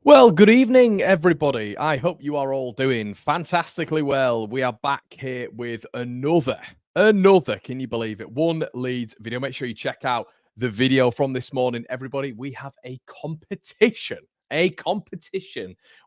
Well, good evening, everybody. I hope you are all doing fantastically well. We are back here with another, can you believe it? One Leeds video. Make sure you check out the video from this morning, everybody. We have a competition,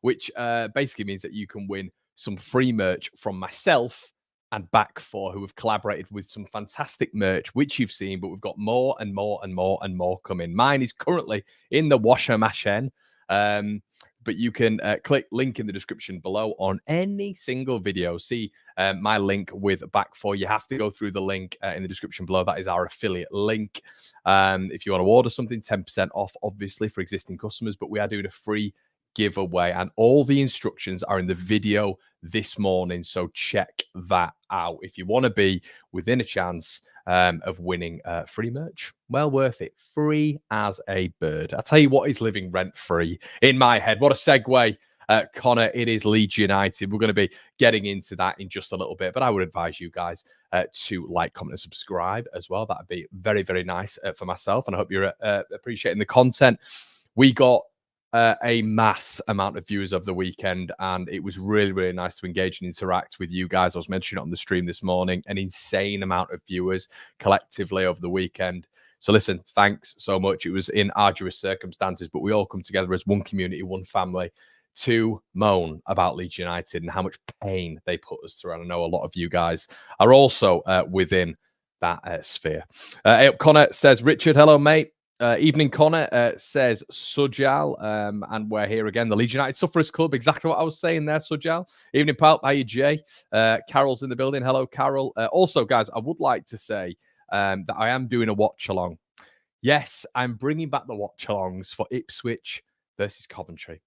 which basically means that you can win some free merch from myself and Back Four, who have collaborated with some fantastic merch, which you've seen, but we've got more and more and more and more coming. Mine is currently in the washer machine. But you can click link in the description below on any single video. See my link with Back Four. You have to go through the link in the description below. That is our affiliate link. If you want to order something, 10% off, obviously, for existing customers. But we are doing a free giveaway, and all the instructions are in the video this morning. So check that out if you want to be within a chance of winning free merch. Well worth it. Free as a bird. I'll tell you what is living rent free in my head. What a segue. Connor, it is Leeds United. We're going to be getting into that in just a little bit, but I would advise you guys to like, comment, and subscribe as well. That'd be very, very nice for myself, and I hope you're appreciating the content. We got a mass amount of viewers of the weekend, and it was really, really nice to engage and interact with you guys. I was mentioning it on the stream this morning, an insane amount of viewers collectively over the weekend. So listen, thanks so much. It was in arduous circumstances, but we all come together as one community, one family, to moan about Leeds United and how much pain they put us through. And I know a lot of you guys are also within that sphere. Connor says, Richard, hello, mate. Evening, Connor, says Sujal, and we're here again. The Leeds United Sufferers Club, exactly what I was saying there, Sujal. Evening, pal. How you, Jay? Carol's in the building. Hello, Carol. Also, guys, I would like to say that I am doing a watch-along. Yes, I'm bringing back the watch-alongs for Ipswich versus Coventry.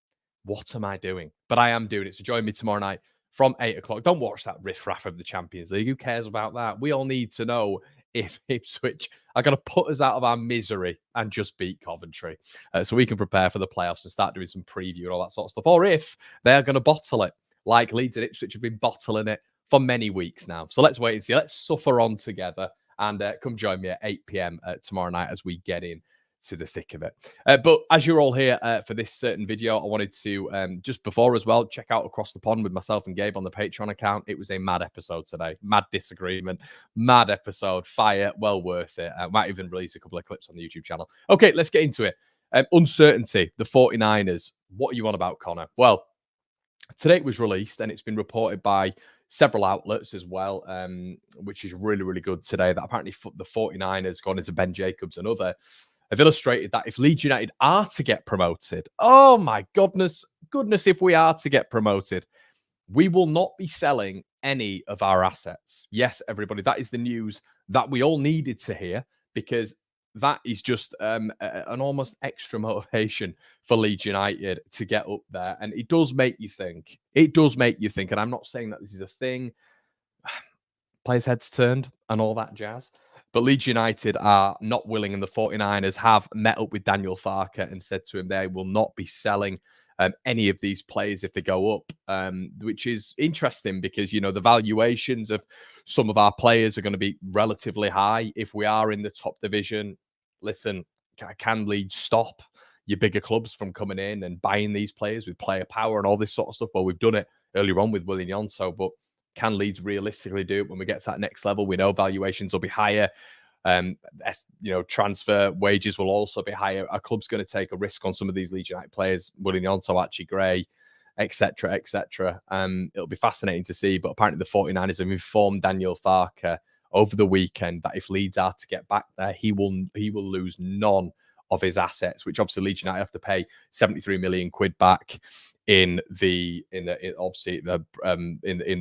What am I doing? But I am doing it, so join me tomorrow night from 8 o'clock. Don't watch that riff-raff of the Champions League. Who cares about that? We all need to know if Ipswich are going to put us out of our misery and just beat Coventry, so we can prepare for the playoffs and start doing some preview and all that sort of stuff. Or if they're going to bottle it, like Leeds and Ipswich have been bottling it for many weeks now. So let's wait and see. Let's suffer on together, and come join me at 8 p.m. Tomorrow night as we get in to the thick of it. But as you're all here for this certain video, I wanted to, just before as well, check out Across the Pond with myself and Gabe on the Patreon account. It was a mad episode today. Mad disagreement. Mad episode. Fire. Well worth it. I might even release a couple of clips on the YouTube channel. Okay, let's get into it. Uncertainty. The 49ers. What are you on about, Connor? Well, today it was released, and it's been reported by several outlets as well, which is really, really good today, that apparently the 49ers, gone into Ben Jacobs and other, have illustrated that if Leeds United are to get promoted, oh my goodness, if we are to get promoted, we will not be selling any of our assets. Yes, everybody, that is the news that we all needed to hear, because that is just an almost extra motivation for Leeds United to get up there. And it does make you think. It does make you think. And I'm not saying that this is a thing. Players' heads turned and all that jazz. But Leeds United are not willing, and the 49ers have met up with Daniel Farke and said to him they will not be selling any of these players if they go up, which is interesting because, you know, the valuations of some of our players are going to be relatively high. If we are in the top division, listen, can Leeds stop your bigger clubs from coming in and buying these players with player power and all this sort of stuff? Well, we've done it earlier on with Willian Yonso, but can Leeds realistically do it when we get to that next level? We know valuations will be higher. Transfer wages will also be higher. Our club's going to take a risk on some of these Leeds United players, Willian Yonso, Archie Gray, etc., etc. It'll be fascinating to see. But apparently the 49ers have informed Daniel Farke over the weekend that if Leeds are to get back there, he will lose none of his assets, which obviously Leeds United have to pay 73 million quid back in the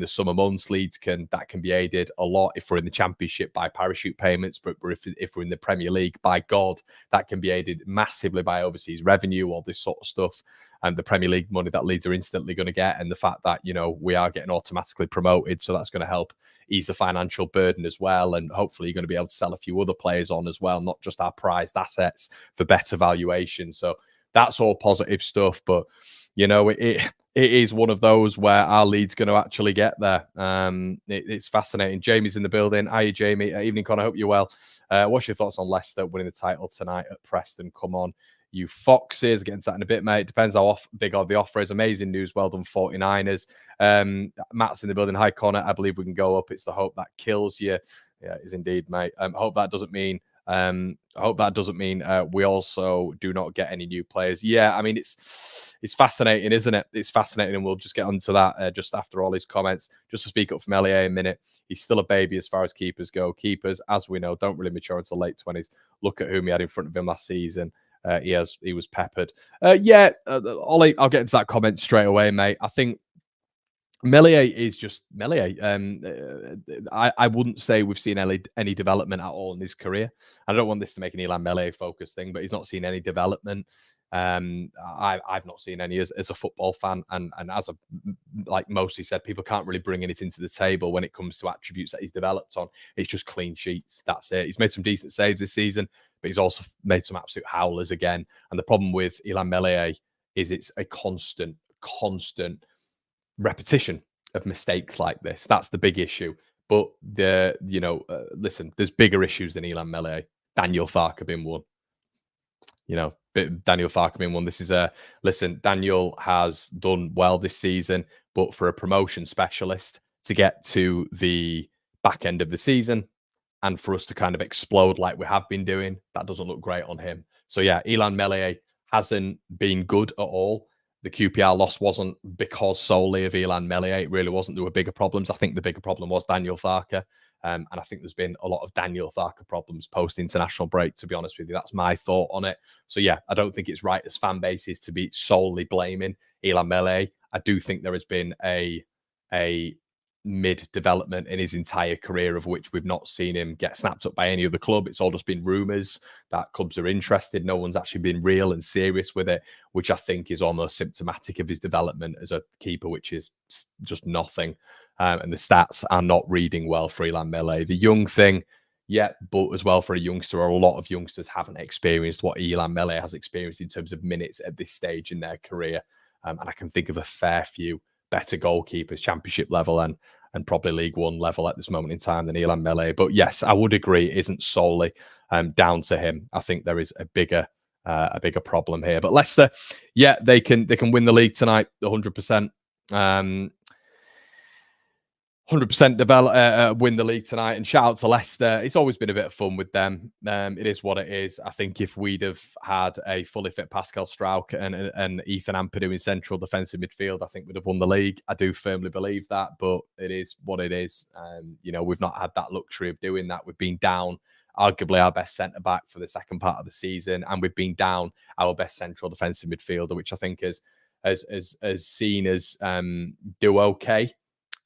summer months. Leeds can be aided a lot if we're in the Championship by parachute payments, but if we're in the Premier League, by God, that can be aided massively by overseas revenue, all this sort of stuff, and the Premier League money that Leeds are instantly going to get, and the fact that, you know, we are getting automatically promoted, so that's going to help ease the financial burden as well, and hopefully you're going to be able to sell a few other players on as well, not just our prized assets, for better valuation. So that's all positive stuff, but you know, it is one of those where our Leeds going to actually get there. It's fascinating. Jamie's in the building. Hiya, Jamie. Evening, Con. I hope you're well. What's your thoughts on Leicester winning the title tonight at Preston? Come on, you foxes. Getting to that in a bit, mate. Depends how big the offer is. Amazing news. Well done, 49ers. Matt's in the building. Hi, Connor. I believe we can go up. It's the hope that kills you. Yeah, it is indeed, mate. I hope that doesn't mean we also do not get any new players. Yeah, I mean, it's fascinating, isn't it? It's fascinating, and we'll just get onto that just after all his comments. Just to speak up from LEA a minute, he's still a baby as far as keepers go. Keepers, as we know, don't really mature until late 20s. Look at whom he had in front of him last season. He was peppered. Ollie, I'll get into that comment straight away, mate. I think Meslier is just Meslier. I wouldn't say we've seen any development at all in his career. I don't want this to make an Illan Meslier focused thing, but he's not seen any development. I've not seen any as a football fan, and as like mostly said, people can't really bring anything to the table when it comes to attributes that he's developed on. It's just clean sheets. That's it. He's made some decent saves this season, but he's also made some absolute howlers again. And the problem with Illan Meslier is it's a constant repetition of mistakes like this. That's the big issue. But listen, there's bigger issues than Illan Meslier. Daniel Farke being one. Daniel Farke being one. This is listen. Daniel has done well this season, but for a promotion specialist to get to the back end of the season and for us to kind of explode like we have been doing, that doesn't look great on him. So yeah, Illan Meslier hasn't been good at all. The QPR loss wasn't because solely of Illan Meslier. It really wasn't. There were bigger problems. I think the bigger problem was Daniel Farke. And I think there's been a lot of Daniel Farke problems post-international break, to be honest with you. That's my thought on it. So, yeah, I don't think it's right as fan bases to be solely blaming Illan Meslier. I do think there has been a mid-development in his entire career of which we've not seen him get snapped up by any other club. It's all just been rumours that clubs are interested. No one's actually been real and serious with it, which I think is almost symptomatic of his development as a keeper, which is just nothing. And the stats are not reading well for Illan Meslier. The young thing, yeah, but as well for a youngster, a lot of youngsters haven't experienced what Illan Meslier has experienced in terms of minutes at this stage in their career. And I can think of a fair few better goalkeepers, championship level and probably League One level at this moment in time than Illan Meslier. But yes, I would agree it isn't solely down to him. I think there is a bigger problem here. But Leicester, yeah, they can win the league tonight, 100%. 100% win the league tonight, and shout out to Leicester. It's always been a bit of fun with them. It is what it is. I think if we'd have had a fully fit Pascal Struijk and Ethan Ampadu in central defensive midfield, I think we'd have won the league. I do firmly believe that, but it is what it is. We've not had that luxury of doing that. We've been down arguably our best centre back for the second part of the season, and we've been down our best central defensive midfielder, which I think is seen as do okay.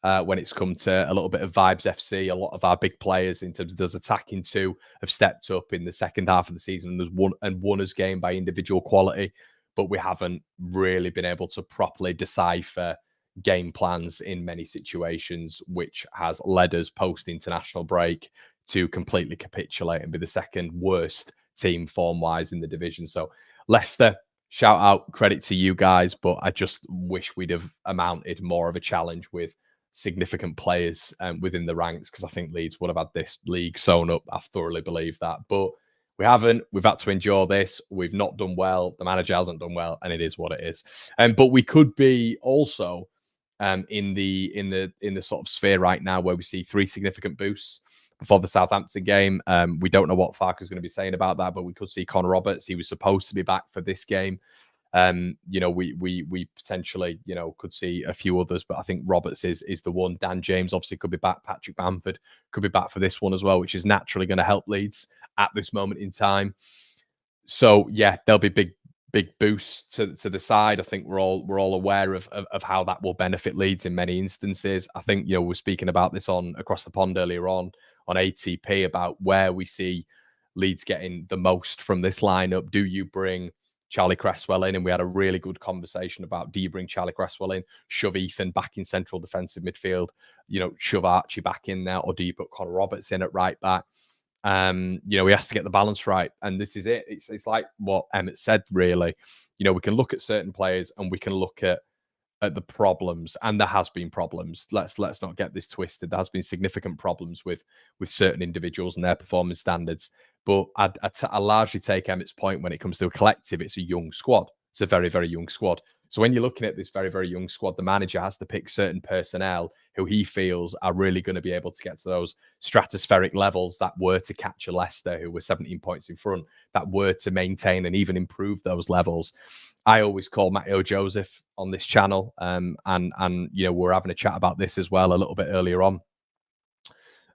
When it's come to a little bit of vibes FC, a lot of our big players in terms of those attacking two have stepped up in the second half of the season and won us game by individual quality, but we haven't really been able to properly decipher game plans in many situations, which has led us post-international break to completely capitulate and be the second worst team form-wise in the division. So Leicester, shout out, credit to you guys, but I just wish we'd have amounted more of a challenge with significant players within the ranks, because I think Leeds would have had this league sewn up. I thoroughly believe that, but we haven't. We've had to endure this. We've not done well. The manager hasn't done well, and it is what it is. But we could be also in the sort of sphere right now where we see 3 significant boosts before the Southampton game. We don't know what Farke is going to be saying about that, but we could see Connor Roberts. He was supposed to be back for this game. We potentially, could see a few others, but I think Roberts is the one. Dan James obviously could be back. Patrick Bamford could be back for this one as well, which is naturally going to help Leeds at this moment in time. So yeah, there'll be big boosts to the side. I think we're all aware of how that will benefit Leeds in many instances. I think we're speaking about this on Across the Pond earlier on ATP about where we see Leeds getting the most from this lineup. Do you bring Charlie Cresswell in? And we had a really good conversation about, do you bring Charlie Cresswell in, shove Ethan back in central defensive midfield, shove Archie back in there, or do you put Connor Roberts in at right back? He has to get the balance right, and this is it. It's like what Emmett said, really. We can look at certain players and we can look at at the problems, and there has been problems. Let's not get this twisted. There has been significant problems with certain individuals and their performance standards. But I largely take Emmett's point when it comes to a collective. It's a young squad. It's a very, very young squad. So when you're looking at this very, very young squad, the manager has to pick certain personnel who he feels are really going to be able to get to those stratospheric levels that were to capture Leicester, who were 17 points in front, that were to maintain and even improve those levels. I always call Matteo Joseph on this channel, and you know, we're having a chat about this as well a little bit earlier on.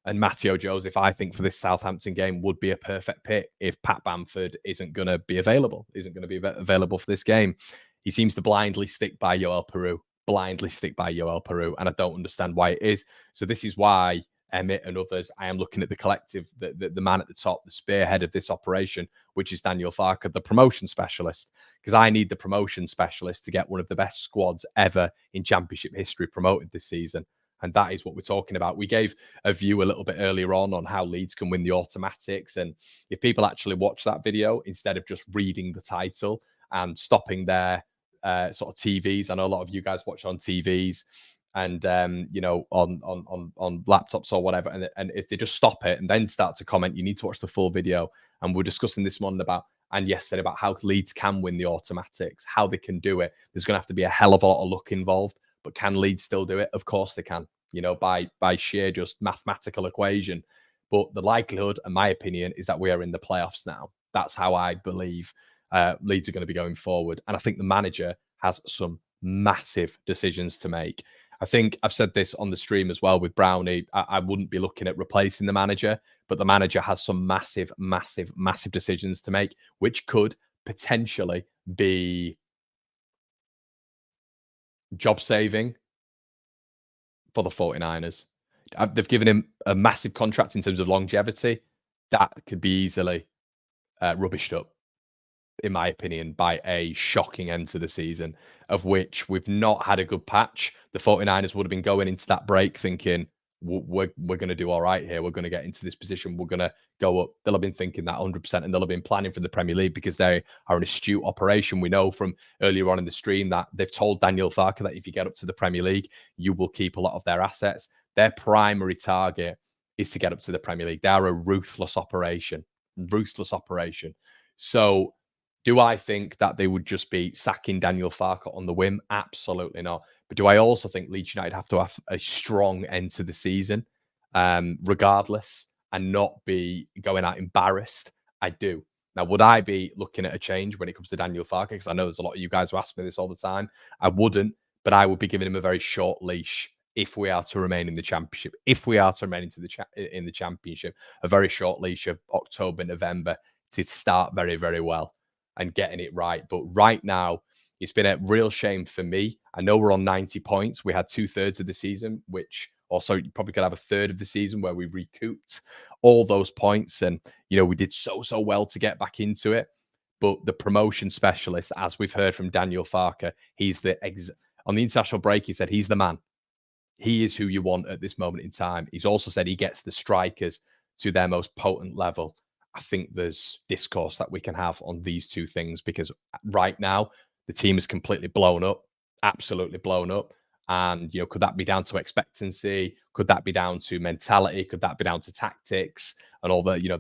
And Matteo Joseph, I think, for this Southampton game would be a perfect pick if Pat Bamford isn't going to be available, for this game. He seems to blindly stick by Yoel Peru, and I don't understand why it is. So this is why Emmett and others, I am looking at the collective, the man at the top, the spearhead of this operation, which is Daniel Farke, the promotion specialist, because I need the promotion specialist to get one of the best squads ever in Championship history promoted this season. And that is what we're talking about. We gave a view a little bit earlier on how Leeds can win the automatics. And if people actually watch that video, instead of just reading the title and stopping their sort of TVs, I know a lot of you guys watch on TVs and, you know, on laptops or whatever. And if they just stop it and then start to comment, you need to watch the full video. And we're discussing this morning and yesterday about how Leeds can win the automatics, how they can do it. There's going to have to be a hell of a lot of luck involved. But can Leeds still do it? Of course they can, you know, by sheer just mathematical equation. But the likelihood, in my opinion, is that we are in the playoffs now. That's how I believe Leeds are going to be going forward. And I think the manager has some massive decisions to make. I think I've said this on the stream as well with Brownie. I wouldn't be looking at replacing the manager, but the manager has some massive, massive, massive decisions to make, which could potentially be job saving for the 49ers. They've given him a massive contract in terms of longevity. That could be easily rubbished up, in my opinion, by a shocking end to the season, of which we've not had a good patch. The 49ers would have been going into that break thinking, we're going to do all right here. We're going to get into this position. We're going to go up. They'll have been thinking that 100%, and they'll have been planning for the Premier League because they are an astute operation. We know from earlier on in the stream that they've told Daniel Farke that if you get up to the Premier League, you will keep a lot of their assets. Their primary target is to get up to the Premier League. They are a ruthless operation. So do I think that they would just be sacking Daniel Farke on the whim? Absolutely not. But do I also think Leeds United have to have a strong end to the season, regardless, and not be going out embarrassed? I do. Now, would I be looking at a change when it comes to Daniel Farke? Because I know there's a lot of you guys who ask me this all the time. I wouldn't, but I would be giving him a very short leash if we are to remain in the Championship. If we are to remain in the Championship, a very short leash of October, November to start very, very well and getting it right. But right now, it's been a real shame for me. I know we're on 90 points. We had 2/3 of the season, which also you probably could have a third of the season where we recouped all those points. And, you know, we did so well to get back into it. But the promotion specialist, as we've heard from Daniel Farke, he's on the international break, he said he's the man. He is who you want at this moment in time. He's also said he gets the strikers to their most potent level. I think there's discourse that we can have on these two things because right now the team is completely blown up, absolutely blown up. And, you know, could that be down to expectancy? Could that be down to mentality? Could that be down to tactics and all the, you know,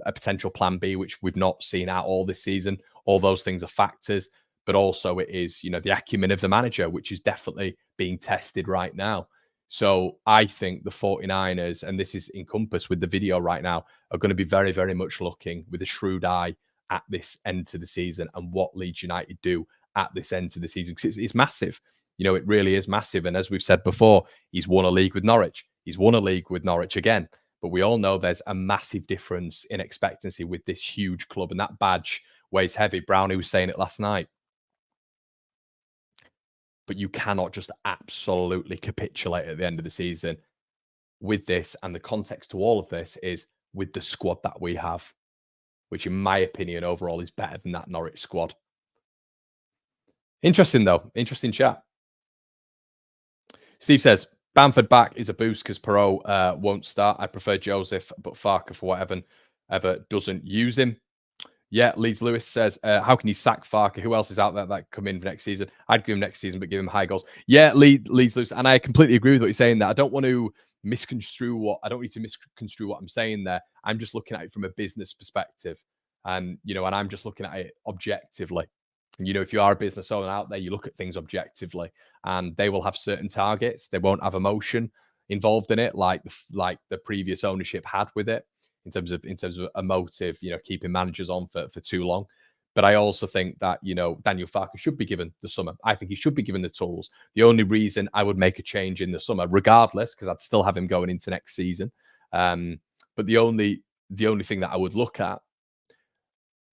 a potential plan B, which we've not seen out all this season? All those things are factors, but also it is, you know, the acumen of the manager, which is definitely being tested right now. So I think the 49ers, and this is encompassed with the video right now, are going to be very, very much looking with a shrewd eye at this end to the season and what Leeds United do at this end to the season. Because it's massive. You know, it really is massive. And as we've said before, he's won a league with Norwich. He's won a league with Norwich again. But we all know there's a massive difference in expectancy with this huge club. And that badge weighs heavy. Brownie was saying it last night. But you cannot just absolutely capitulate at the end of the season with this. And the context to all of this is with the squad that we have, which in my opinion, overall is better than that Norwich squad. Interesting, though. Interesting chat. Steve says, Bamford back is a boost because Perot won't start. I prefer Joseph, but Farke for whatever ever doesn't use him. Yeah, Leeds Lewis says, how can you sack Farke? Who else is out there that come in for next season? I'd give him next season, but give him high goals. Yeah, Leeds Lewis, and I completely agree with what you're saying there. I don't want to misconstrue I don't need to misconstrue what I'm saying there. I'm just looking at it from a business perspective. And I'm just looking at it objectively. And, if you are a business owner out there, you look at things objectively, and they will have certain targets. They won't have emotion involved in it, like the previous ownership had with it, in terms of a motive, keeping managers on for too long. But I also think that, Daniel Farke should be given the summer. I think he should be given the tools. The only reason I would make a change in the summer, regardless, because I'd still have him going into next season. But the only thing that I would look at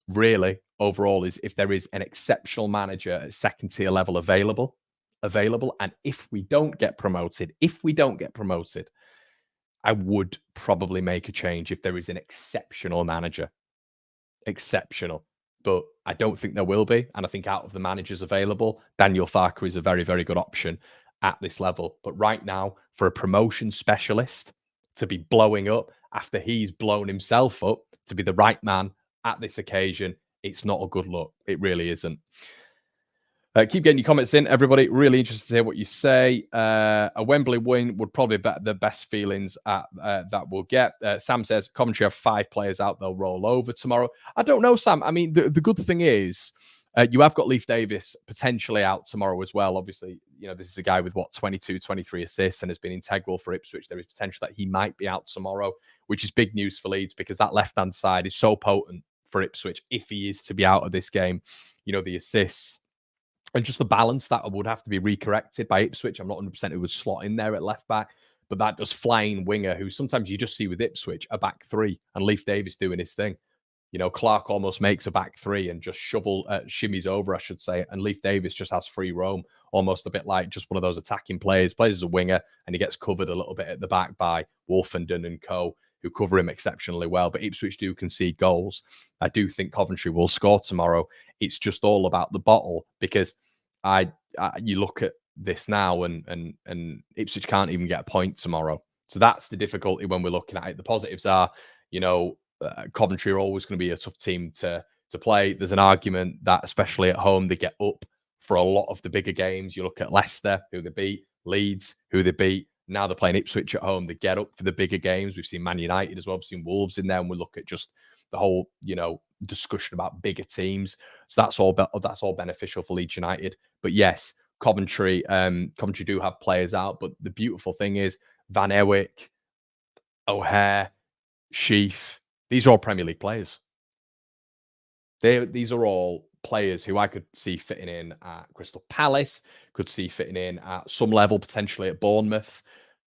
really overall is if there is an exceptional manager at second tier level available. And if we don't get promoted, I would probably make a change if there is an exceptional manager. Exceptional. But I don't think there will be. And I think out of the managers available, Daniel Farke is a very, very good option at this level. But right now, for a promotion specialist to be blowing up after he's blown himself up, to be the right man at this occasion, it's not a good look. It really isn't. Keep getting your comments in, everybody. Really interested to hear what you say. A Wembley win would probably be the best feelings that we'll get. Sam says, Coventry have 5 players out. They'll roll over tomorrow. I don't know, Sam. I mean, the good thing is you have got Leif Davis potentially out tomorrow as well. Obviously, this is a guy with, 22, 23 assists and has been integral for Ipswich. There is potential that he might be out tomorrow, which is big news for Leeds because that left-hand side is so potent for Ipswich if he is to be out of this game. The assists, and just the balance that would have to be recorrected by Ipswich. I'm not 100% who would slot in there at left back, but that does flying winger who sometimes you just see with Ipswich, a back 3, and Leif Davis doing his thing. Clark almost makes a back 3 and just shimmies over, I should say. And Leif Davis just has free roam, almost a bit like just one of those attacking players. Plays as a winger and he gets covered a little bit at the back by Wolfenden and co, who cover him exceptionally well. But Ipswich do concede goals. I do think Coventry will score tomorrow. It's just all about the bottle because you look at this now and Ipswich can't even get a point tomorrow. So that's the difficulty when we're looking at it. The positives are, Coventry are always going to be a tough team to play. There's an argument that, especially at home, they get up for a lot of the bigger games. You look at Leicester, who they beat, Leeds, who they beat. Now they're playing Ipswich at home. They get up for the bigger games. We've seen Man United as well. We've seen Wolves in there, and we look at just the whole, discussion about bigger teams. So that's all beneficial for Leeds United. But yes, Coventry do have players out. But the beautiful thing is Van Ewick, O'Hare, Sheaf, these are all Premier League players. These are all players who I could see fitting in at Crystal Palace, could see fitting in at some level, potentially at Bournemouth.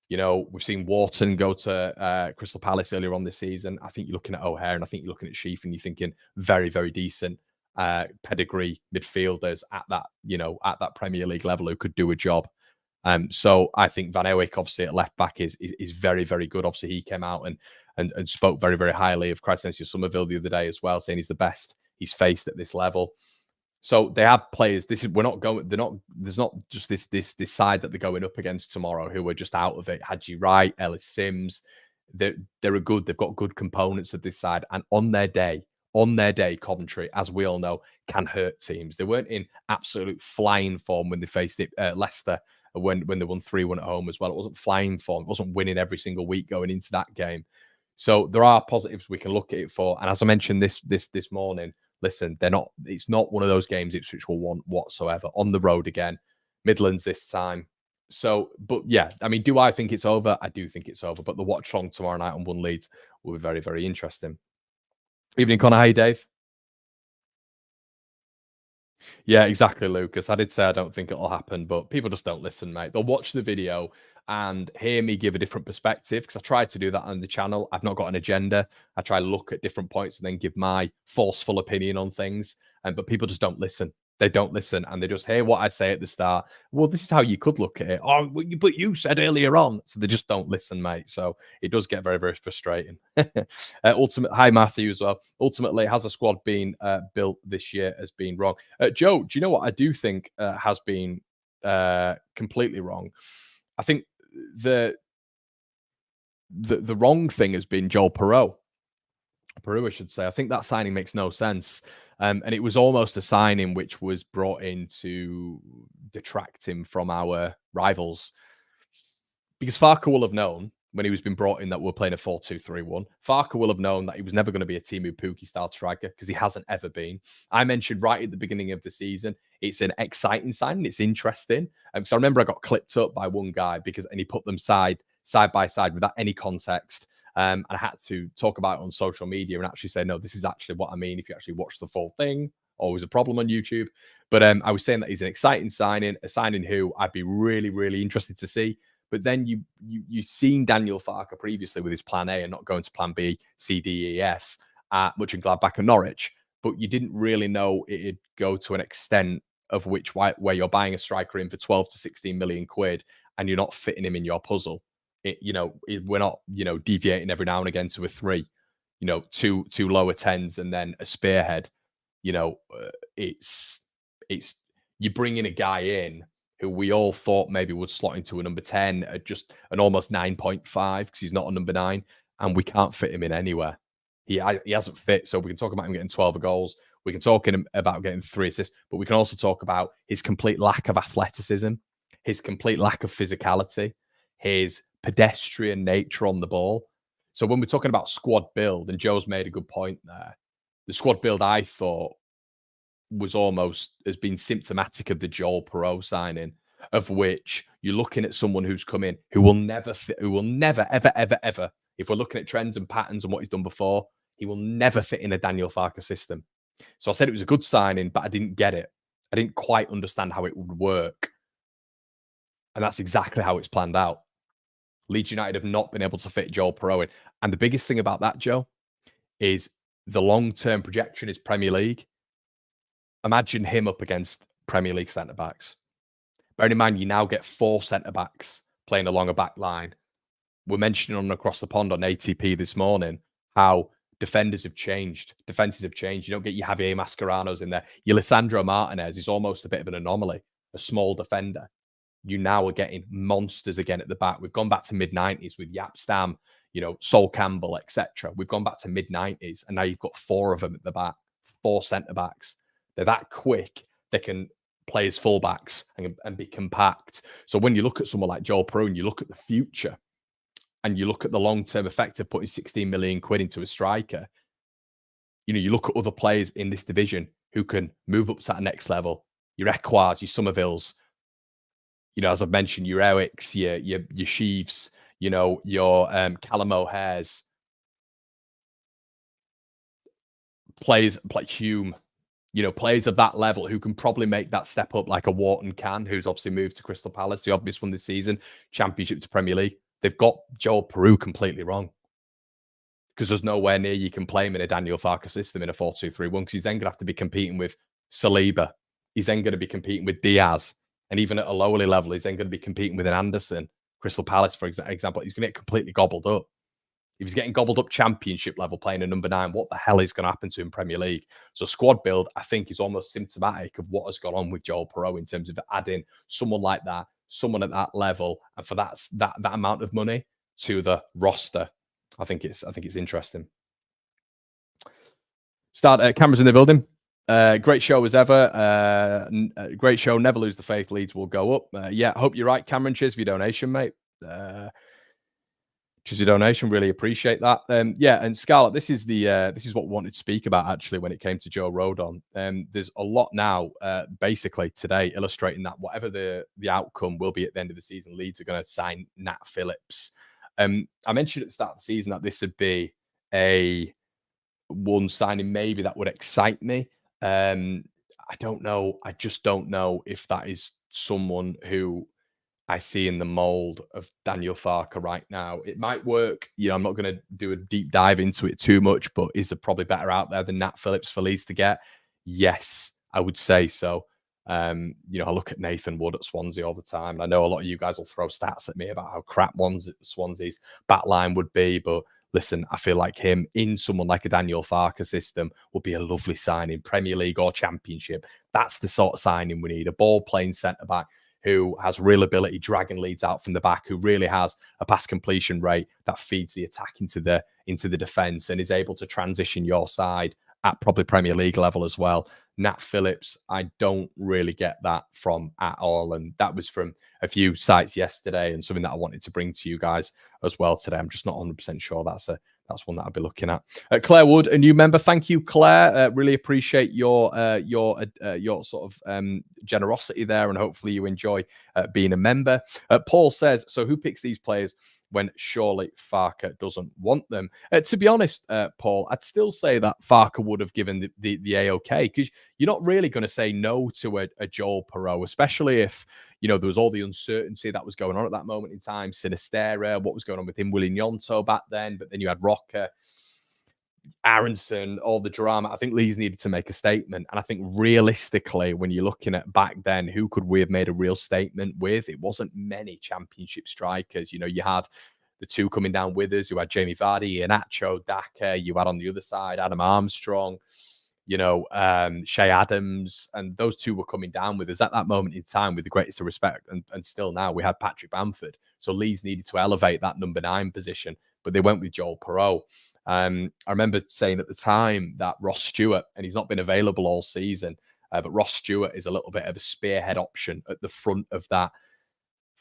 We've seen Wharton go to Crystal Palace earlier on this season. I think you're looking at O'Hare and I think you're looking at Sheaf and you're thinking very, very decent pedigree midfielders at that Premier League level who could do a job. So I think Van Ewick, obviously at left back, is very, very good. Obviously, he came out and spoke very, very highly of Crysencio Somerville the other day as well, saying he's the best he's faced at this level. So they have players. There's not just this side that they're going up against tomorrow who are just out of it. Haji Wright, Ellis Sims, they're good. They've got good components of this side, and on their day, Coventry, as we all know, can hurt teams. They weren't in absolute flying form when they faced Leicester when they won 3-1 at home as well. It wasn't flying form. It wasn't winning every single week going into that game. So there are positives we can look at it for. And as I mentioned this morning, listen, it's not one of those games Ipswich will want whatsoever. On the road again, Midlands this time. So, but yeah, I mean, do I think it's over? I do think it's over. But the watch along tomorrow night on One Leeds will be very, very interesting. Evening, Connor. Hey, Dave. Yeah, exactly, Lucas. I did say I don't think it'll happen, but people just don't listen, mate. They'll watch the video and hear me give a different perspective because I tried to do that on the channel. I've not got an agenda. I try to look at different points and then give my forceful opinion on things. But people just don't listen. They don't listen and they just hear what I say at the start. Well, this is how you could look at it. Oh, but you said earlier on. So they just don't listen, mate. So it does get very, very frustrating. Hi, Matthew, as well. Ultimately, has a squad been built this year has been wrong? Joe, do you know what I do think has been completely wrong? I think the wrong thing has been Joel Perreault. Peru, I should say. I think that signing makes no sense. And it was almost a signing which was brought in to detract him from our rivals. Because Farke will have known when he was been brought in that we're playing a 4-2-3-1. Farke will have known that he was never going to be a Timu Pukki style striker because he hasn't ever been. I mentioned right at the beginning of the season, it's an exciting signing. It's interesting. So I remember I got clipped up by one guy and he put them side by side without any context. And I had to talk about it on social media and actually say, no, this is actually what I mean. If you actually watch the full thing, always a problem on YouTube. But I was saying that he's an exciting signing, a signing who I'd be really, really interested to see. But then you've seen Daniel Farke previously with his plan A and not going to plan B, C, D, E, F at Mönchengladbach and Norwich. But you didn't really know it'd go to an extent of where you're buying a striker in for 12 to 16 million quid and you're not fitting him in your puzzle. We're not, deviating every now and again to a 3, two lower 10s and then a spearhead. It's you bring in a guy in who we all thought maybe would slot into a number 10 at just an almost 9.5 because he's not a number 9 and we can't fit him in anywhere. He hasn't fit. So we can talk about him getting 12 goals. We can talk about getting 3 assists, but we can also talk about his complete lack of athleticism, his complete lack of physicality, his pedestrian nature on the ball. So when we're talking about squad build, and Joe's made a good point there, the squad build I thought has been symptomatic of the Joel Perot signing, of which you're looking at someone who's come in who will never fit, who will never, ever, ever, ever, if we're looking at trends and patterns and what he's done before, he will never fit in a Daniel Farke system. So I said it was a good signing, but I didn't get it. I didn't quite understand how it would work. And that's exactly how it's planned out. Leeds United have not been able to fit Joel Perot in. And the biggest thing about that, Joe, is the long-term projection is Premier League. Imagine him up against Premier League centre-backs. Bearing in mind, you now get 4 centre-backs playing along a back line. We're mentioning on Across the Pond on ATP this morning how defenders have changed. Defences have changed. You don't get your Javier Mascherano's in there. Your Lisandro Martinez is almost a bit of an anomaly, a small defender. You now are getting monsters again at the back. We've gone back to mid-90s with Jaap Stam, Sol Campbell, etc. We've gone back to mid-90s, and now you've got 4 of them at the back, 4 centre-backs. They're that quick. They can play as fullbacks and be compact. So when you look at someone like Joel Perot and you look at the future and you look at the long-term effect of putting 16 million quid into a striker, you look at other players in this division who can move up to that next level. Your Ekwars, your Somervilles, as I've mentioned, your Eric's, your Sheaves, your Callum O'Hare's, players like Hume, players of that level who can probably make that step up like a Wharton can, who's obviously moved to Crystal Palace, the obvious one this season, Championship to Premier League. They've got Joel Perot completely wrong because there's nowhere near you can play him in a Daniel Farke system in a 4-2-3-1 because he's then going to have to be competing with Saliba. He's then going to be competing with Diaz. And even at a lowly level, he's then going to be competing with an Anderson, Crystal Palace, for example. He's going to get completely gobbled up. If he's getting gobbled up Championship level playing a number 9, what the hell is going to happen to him in Premier League? So squad build, I think, is almost symptomatic of what has gone on with Joel Perot in terms of adding someone like that, someone at that level, and for that amount of money to the roster. I think it's interesting. Cameras in the building. Great show as ever. Great show. Never lose the faith. Leeds will go up. Yeah, hope you're right, Cameron. Cheers for your donation, mate. Cheers for your donation. Really appreciate that. Yeah, and Scarlett, this is what we wanted to speak about actually when it came to Joe Rodon. There's a lot now, basically today, illustrating that whatever the outcome will be at the end of the season, Leeds are going to sign Nat Phillips. I mentioned at the start of the season that this would be a one signing maybe that would excite me. I don't know. I just don't know if that is someone who I see in the mold of Daniel Farke right now. It might work. I'm not going to do a deep dive into it too much, but is there probably better out there than Nat Phillips for Leeds to get? Yes, I would say so. I look at Nathan Wood at Swansea all the time. And I know a lot of you guys will throw stats at me about how crap Swansea's back line would be, but listen, I feel like him in someone like a Daniel Farke system would be a lovely signing, Premier League or Championship. That's the sort of signing we need. A ball-playing centre-back who has real ability dragging Leeds out from the back, who really has a pass completion rate that feeds the attack into the defence and is able to transition your side at probably Premier League level as well. Nat Phillips, I don't really get that from at all. And that was from a few sites yesterday and something that I wanted to bring to you guys as well today. I'm just not 100% sure that's one that I'll be looking at. Claire Wood, a new member. Thank you, Claire. Really appreciate your sort of generosity there, and hopefully you enjoy being a member. Paul says, so who picks these players when surely Farke doesn't want them? To be honest, Paul, I'd still say that Farke would have given the A-OK, because you're not really going to say no to a Joel Perreault, especially if, you know, there was all the uncertainty that was going on at that moment in time. Sinistera, what was going on with him, William Yonto back then, but then you had Rocker, Aronson, all the drama. I think Leeds needed to make a statement. And I think realistically, when you're looking at back then, who could we have made a real statement with? It wasn't many championship strikers. You know, you had the two coming down with us. You had Jamie Vardy, Iheanacho, Daka. You had on the other side Adam Armstrong, you know, Shea Adams, and those two were coming down with us at that moment in time with the greatest of respect. And still now we had Patrick Bamford. So Leeds needed to elevate that number 9 position, but they went with Joel Perreault. I remember saying at the time that Ross Stewart, and he's not been available all season, but Ross Stewart is a little bit of a spearhead option at the front of that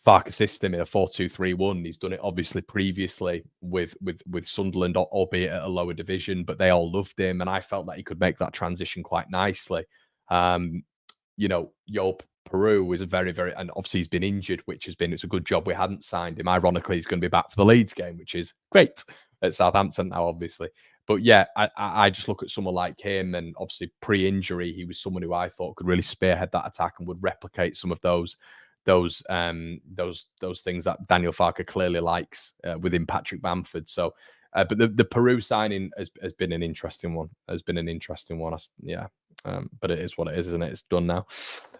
Farke system in a 4-2-3-1. He's done it obviously previously with Sunderland, albeit at a lower division, but they all loved him, and I felt that he could make that transition quite nicely. You know, Joel Perreault is a very, very, and obviously he's been injured, it's a good job we hadn't signed him. Ironically, he's going to be back for the Leeds game, which is great at Southampton now, obviously. But yeah, I just look at someone like him, and obviously pre-injury, he was someone who I thought could really spearhead that attack and would replicate some of those things that Daniel Farke clearly likes within Patrick Bamford. So, but the Perreault signing has been an interesting one. Yeah. But it is what it is, isn't it? It's done now.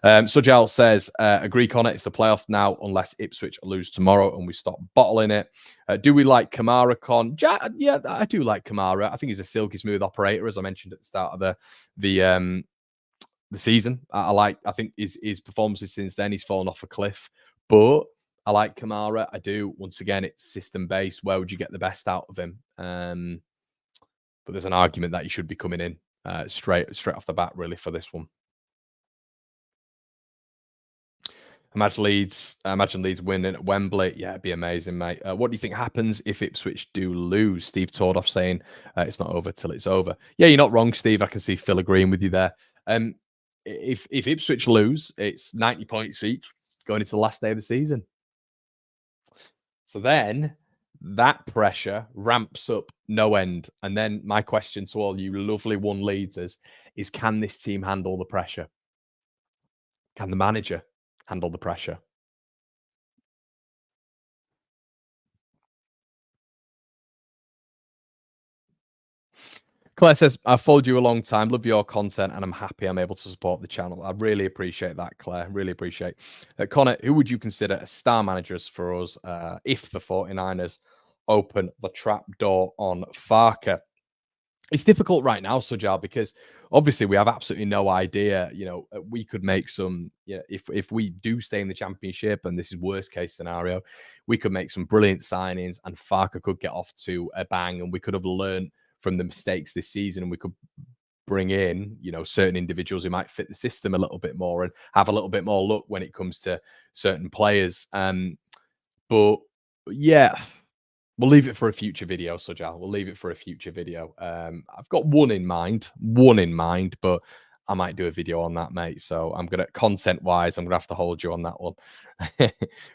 Sujal says, agree, Connor, it's the playoff now, unless Ipswich lose tomorrow and we stop bottling it. Do we like Kamara, Con? Yeah, I do like Kamara. I think he's a silky smooth operator, as I mentioned at the start of the season. I think his performances since then, he's fallen off a cliff. But I like Kamara. I do. Once again, it's system-based. Where would you get the best out of him? But there's an argument that he should be coming in straight off the bat, really, for this one. Imagine Leeds winning at Wembley. Yeah, it'd be amazing, mate. What do you think happens if Ipswich do lose? Steve Tordoff saying it's not over till it's over. Yeah, you're not wrong, Steve. I can see Phil agreeing with you there. If Ipswich lose, it's 90 points each going into the last day of the season. So then that pressure ramps up no end. And then my question to all you lovely one Leadsers is, can this team handle the pressure? Can the manager handle the pressure? Claire says, I've followed you a long time, love your content, and I'm happy I'm able to support the channel. I really appreciate that, Claire. Really appreciate. Connor, who would you consider as star managers for us if the 49ers open the trap door on Farke? It's difficult right now, Sujal, because obviously we have absolutely no idea. You know, we could make some, if we do stay in the championship, and this is worst case scenario, we could make some brilliant signings and Farke could get off to a bang, and we could have learned from the mistakes this season, and we could bring in, certain individuals who might fit the system a little bit more and have a little bit more luck when it comes to certain players. But yeah, we'll leave it for a future video, Sujal. We'll leave it for a future video. I've got one in mind, but I might do a video on that, mate. So I'm gonna, content-wise, I'm gonna have to hold you on that one.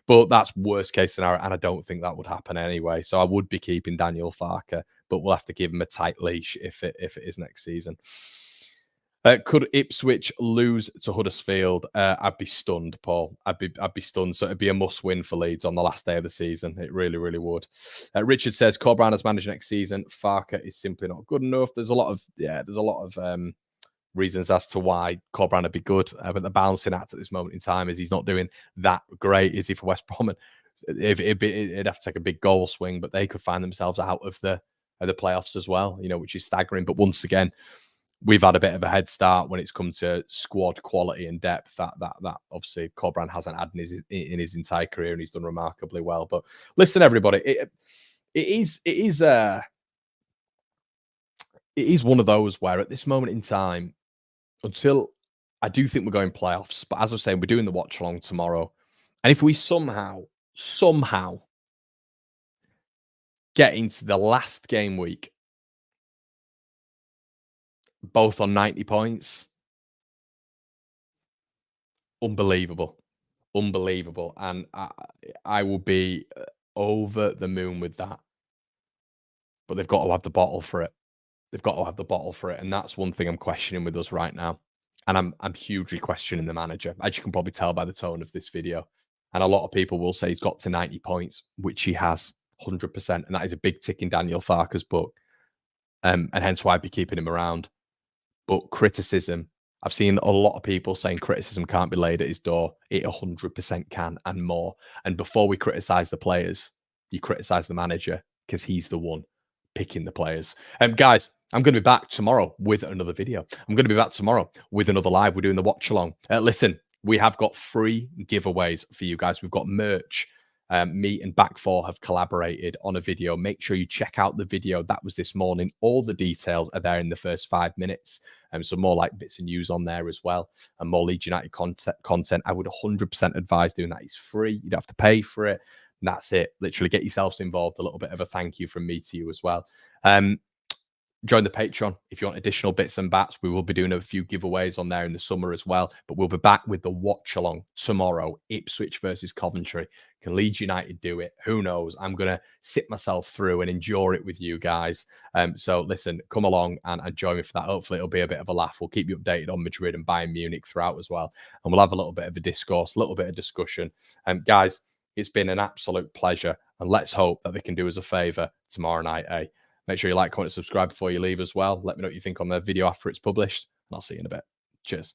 But that's worst case scenario, and I don't think that would happen anyway. So I would be keeping Daniel Farke, but we'll have to give him a tight leash if it is next season. Could Ipswich lose to Huddersfield? I'd be stunned, Paul. I'd be stunned. So it'd be a must-win for Leeds on the last day of the season. It really, really would. Richard says, Cole Brown as manager next season. Farke is simply not good enough. There's a lot of reasons as to why Cole Brown would be good, but the balancing act at this moment in time is he's not doing that great, is he, for West Brom? It'd have to take a big goal swing, but they could find themselves out of the playoffs as well, which is staggering. But once again, we've had a bit of a head start when it's come to squad quality and depth that obviously Corberan hasn't had in his entire career, and he's done remarkably well. But listen, everybody, it is one of those where at this moment in time, until I do think we're going playoffs, but as I was saying, we're doing the watch along tomorrow, and if we somehow get into the last game week both on 90 points, unbelievable. Unbelievable. And I will be over the moon with that. But they've got to have the bottle for it. They've got to have the bottle for it. And that's one thing I'm questioning with us right now. And I'm hugely questioning the manager, as you can probably tell by the tone of this video. And a lot of people will say he's got to 90 points, which he has 100%. And that is a big tick in Daniel Farke's book. And hence why I'd be keeping him around. But criticism, I've seen a lot of people saying criticism can't be laid at his door. It 100% can, and more. And before we criticize the players, you criticize the manager, because he's the one picking the players. Guys, I'm going to be back tomorrow with another video. I'm going to be back tomorrow with another live. We're doing the watch along. Listen, we have got free giveaways for you guys. We've got merch. Me and Back4 have collaborated on a video. Make sure you check out the video. That was this morning. All the details are there in the first 5 minutes. So more like bits of news on there as well, and more Leeds United content. I would 100% advise doing that. It's free. You don't have to pay for it. And that's it. Literally get yourselves involved. A little bit of a thank you from me to you as well. Join the Patreon if you want additional bits and bats. We will be doing a few giveaways on there in the summer as well. But we'll be back with the watch along tomorrow. Ipswich versus Coventry. Can Leeds United do it? Who knows? I'm going to sit myself through and endure it with you guys. So listen, come along and join me for that. Hopefully it'll be a bit of a laugh. We'll keep you updated on Madrid and Bayern Munich throughout as well. And we'll have a little bit of a discourse, a little bit of discussion. Guys, it's been an absolute pleasure. And let's hope that they can do us a favour tomorrow night, eh? Make sure you like, comment, and subscribe before you leave as well. Let me know what you think on the video after it's published, and I'll see you in a bit. Cheers.